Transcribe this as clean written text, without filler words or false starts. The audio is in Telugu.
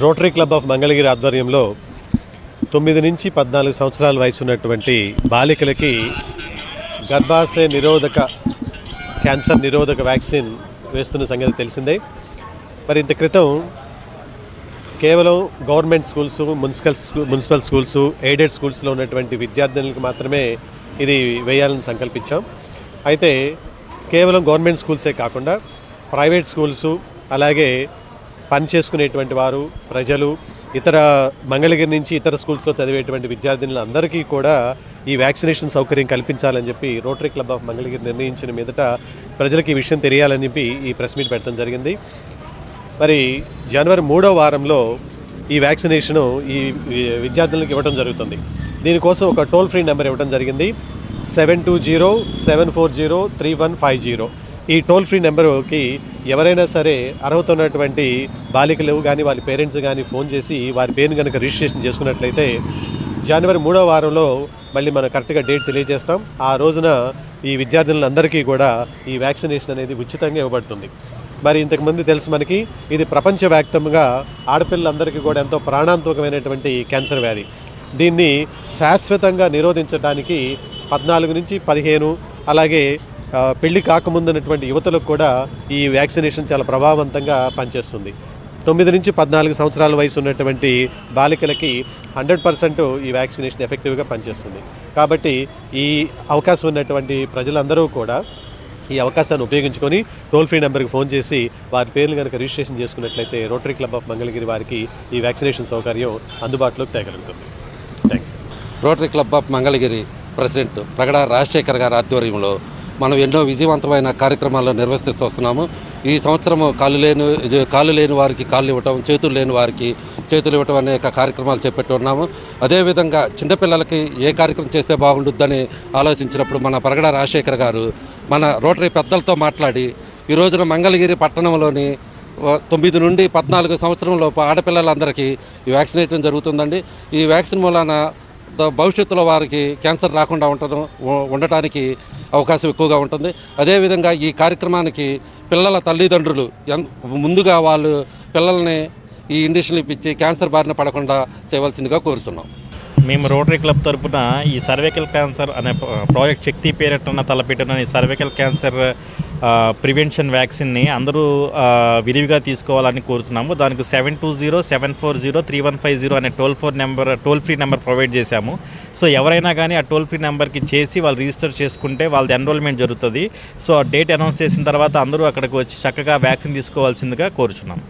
రోటరీ క్లబ్ ఆఫ్ మంగళగిరి ఆధ్వర్యంలో 9 నుంచి 14 సంవత్సరాల వయసు ఉన్నటువంటి బాలికలకి గర్భాశయ నిరోధక క్యాన్సర్ నిరోధక వ్యాక్సిన్ వేస్తున్న సంగతి తెలిసిందే. మరి ఇంత క్రితం కేవలం government schools, municipal schools, aided స్కూల్స్లో ఉన్నటువంటి విద్యార్థులకు మాత్రమే ఇది వేయాలని సంకల్పించాం. అయితే కేవలం గవర్నమెంట్ స్కూల్సే కాకుండా ప్రైవేట్ స్కూల్స్, అలాగే పని చేసుకునేటువంటి వారు, ప్రజలు, ఇతర మంగళగిరి నుంచి ఇతర స్కూల్స్లో చదివేటువంటి విద్యార్థులందరికీ కూడా ఈ వ్యాక్సినేషన్ సౌకర్యం కల్పించాలని చెప్పి రోటరీ క్లబ్ ఆఫ్ మంగళగిరి నిర్ణయించిన మీదట ప్రజలకు ఈ విషయం తెలియాలని చెప్పి ఈ ప్రెస్ మీట్ పెట్టడం జరిగింది. మరి జనవరి 3వ వారంలో ఈ వ్యాక్సినేషను ఈ విద్యార్థులకు ఇవ్వడం జరుగుతుంది. దీనికోసం ఒక టోల్ ఫ్రీ నెంబర్ ఇవ్వడం జరిగింది, 7207403150. ఈ టోల్ ఫ్రీ నెంబర్కి ఎవరైనా సరే అర్హత ఉన్నటువంటి బాలికలు కానీ వాళ్ళ పేరెంట్స్ కానీ ఫోన్ చేసి వారి పేరుని కనుక రిజిస్ట్రేషన్ చేసుకున్నట్లయితే జనవరి 3వ వారంలో మళ్ళీ మనం కరెక్ట్గా డేట్ తెలియజేస్తాం. ఆ రోజున ఈ విద్యార్థులందరికీ కూడా ఈ వ్యాక్సినేషన్ అనేది ఉచితంగా ఇవ్వబడుతుంది. మరి ఇంతకుముందు తెలుసు మనకి, ఇది ప్రపంచవ్యాప్తంగా ఆడపిల్లలందరికీ కూడా ఎంతో ప్రాణాంతకమైనటువంటి క్యాన్సర్ వ్యాధి. దీన్ని శాశ్వతంగా నిరోధించడానికి 14 నుంచి 15 అలాగే పెళ్లి కాకముందున్నటువంటి యువతలకు కూడా ఈ వ్యాక్సినేషన్ చాలా ప్రభావవంతంగా పనిచేస్తుంది. 9 నుంచి 14 సంవత్సరాల వయసు ఉన్నటువంటి బాలికలకి 100% ఈ వ్యాక్సినేషన్ ఎఫెక్టివ్గా పనిచేస్తుంది. కాబట్టి ఈ అవకాశం ఉన్నటువంటి ప్రజలందరూ కూడా ఈ అవకాశాన్ని ఉపయోగించుకొని టోల్ ఫ్రీ నెంబర్కి ఫోన్ చేసి వారి పేర్లు కనుక రిజిస్ట్రేషన్ చేసుకున్నట్లయితే రోటరీ క్లబ్ ఆఫ్ మంగళగిరి వారికి ఈ వ్యాక్సినేషన్ సౌకర్యం అందుబాటులోకి తేగలుగుతుంది. Thank you. Rotary club of Mangalagiri president Pragada Rajasekhar గారి ఆధ్వర్యంలో మనం ఎన్నో విజయవంతమైన కార్యక్రమాలు నిర్వహిస్తూ వస్తున్నాము. ఈ సంవత్సరము కాళ్ళు లేని వారికి కాళ్ళు ఇవ్వటం, చేతులు లేని వారికి చేతులు ఇవ్వటం అనేక కార్యక్రమాలు చేపట్టున్నాము. అదేవిధంగా చిన్నపిల్లలకి ఏ కార్యక్రమం చేస్తే బాగుంటుందని ఆలోచించినప్పుడు మన ప్రగడ రాజశేఖర్ గారు మన రోటరీ పెద్దలతో మాట్లాడి ఈ రోజున మంగళగిరి పట్టణంలోని 9 నుండి 14 సంవత్సరం లోపు ఆడపిల్లలందరికీ ఈ వ్యాక్సినేషన్ జరుగుతుందండి. ఈ వ్యాక్సిన్ మూలాన భవిష్యత్తులో వారికి క్యాన్సర్ రాకుండా ఉండటానికి అవకాశం ఎక్కువగా ఉంటుంది. అదేవిధంగా ఈ కార్యక్రమానికి పిల్లల తల్లిదండ్రులు ముందుగా వాళ్ళు పిల్లల్ని ఈ ఇంజక్షన్లు ఇప్పించి క్యాన్సర్ బారిన పడకుండా చేయవలసిందిగా కోరుతున్నాం. మేము రోటరీ క్లబ్ తరపున ఈ సర్వైకల్ క్యాన్సర్ అనే ప్రాజెక్ట్ శక్తి పేరిట తలపెట్టిన ఈ సర్వైకల్ క్యాన్సర్ ప్రివెన్షన్ వ్యాక్సిన్ని అందరూ విరివిగా తీసుకోవాలని కోరుతున్నాము. దానికి 7207403150 అనే టోల్ ఫ్రీ నెంబర్ ప్రొవైడ్ చేశాము. సో ఎవరైనా కానీ ఆ టోల్ ఫ్రీ నెంబర్కి చేసి వాళ్ళు రిజిస్టర్ చేసుకుంటే వాళ్ళది ఎన్రోల్మెంట్ జరుగుతుంది. సో డేట్ అనౌన్స్ చేసిన తర్వాత అందరూ అక్కడికి వచ్చి చక్కగా వ్యాక్సిన్ తీసుకోవాల్సిందిగా కోరుచున్నాము.